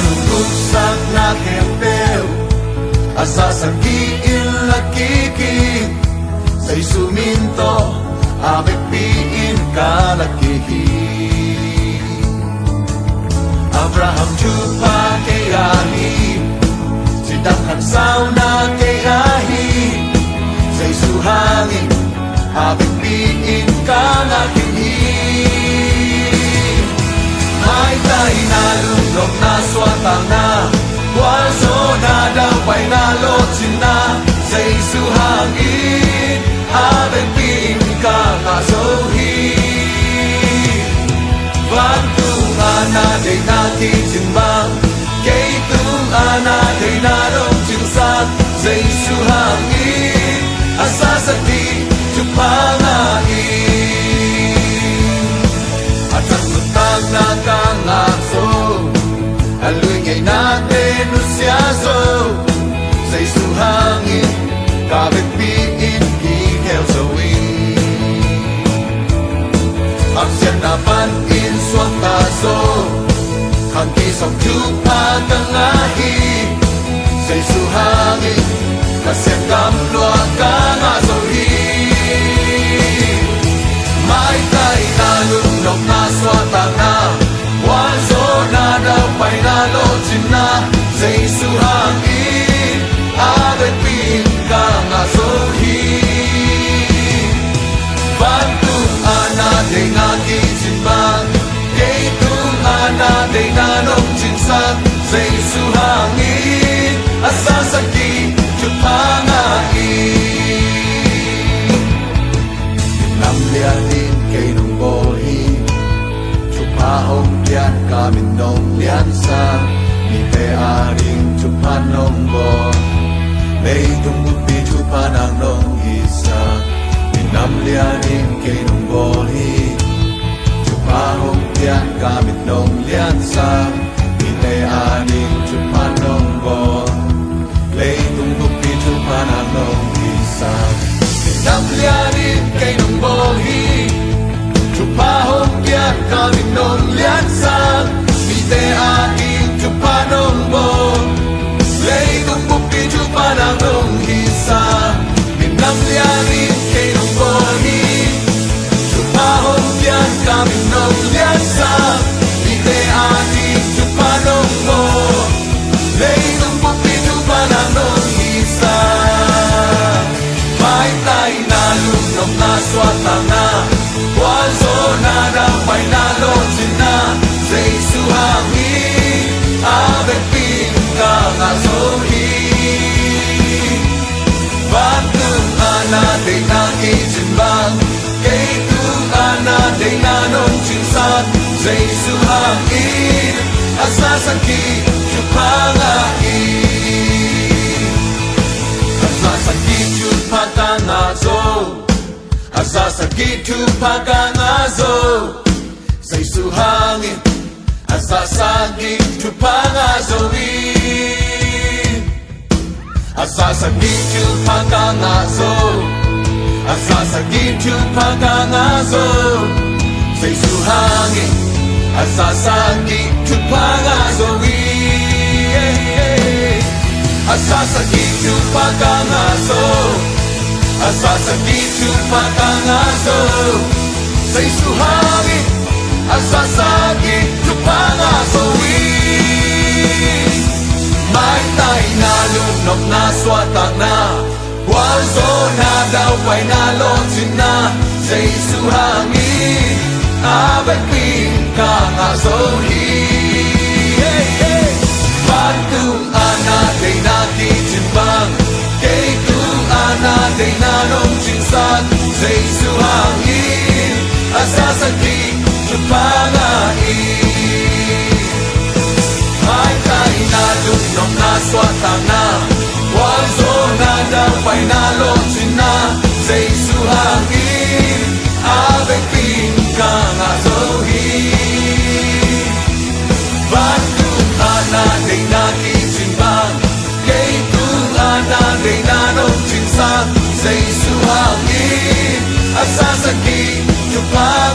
Nanugusak na kempel Asasagiin lakiki Say suminto Apipiin kalakihi Abraham Jupa kayahi Sidakhan sauna kayahi Say suhangin Apipiin kalakihi May tayo nalunok na swatang na Waso na daw pa'y nalotsin na Sa isuhangin Apipiin kalakihi Vantungan natin nakitimbang Kaitungan natin narong jinsak Sa isuhangin Asasati Chupangain At ang tutag na kangaso Aluy ngay natin usyaso Sa isuhangin Kapitpiin Kikelsoin Ang siyanapan Swakaso Kang kisang jupa kangahi Sa isuhangin Kasyang kamlua kangasohi May tay nalunok na swatang na Wanso na daw pa'y nalotsin na Sa isuhangin Agad-pin kangasohi Bantuan natin nakisimbang Natin nanong jinsak Sa isuhangin Asasaki Chupangain Namlianin kay nung bolhi Chupahong lian kamin nung liansa Ni te aring chupanong bo May tumupi chupanang nung isa Namlianin kay nung bolhi Chupahong lian kamit nung liansa Hinay aning chupanong bo Lay tunggupi chupanang nung isa Namlianin kay nung bolhi Chupahong lian kamit nung liansa Hinay aning chupanong bo Lay tunggupi chupanang nung isa Namlianin kay nung bolhi Chupahong lian kamit nung liansa Hindi ating chupanong mo Lay nung bupi chupanang nung isa May tayo nalunok na swatang na Wanso na daw pa'y nalotsin na Sa isuhangin Abekpin kangasohi Bantungan natin nakitimbang Kaitungan natin nanong jinsak Sa isuhangin Asasaki Chupangain Asasaki Chupangangazo Asasaki Chupangangazo Sa isuhangin Asasaki Chupangazoin Asasaki Chupangangazo Asasaki Chupangangazo Sa isuhangin Asasaki Chupangazoin Asasaki Chupangangazo Asasaki Chupangangazo Sa isuhangin Asasaki Chupangazoin May tayo nalunok na swatang na Wanso na daw pa'y nalotsin na Sa isuhangin Abekpin kangasohi Bantuan natin nakitimbang Kaitungan natin nanong jinsak Sa isuhangin Asasaki Chupangain May tayo nalunok na swatang na Wanso na daw pa'y nalotsin na Sa isuhangin Abekpin kangasohi Bantuan natin nakitimbang Kaitungan natin nanong jinsak Sa isuhangin Asasaki Chupangain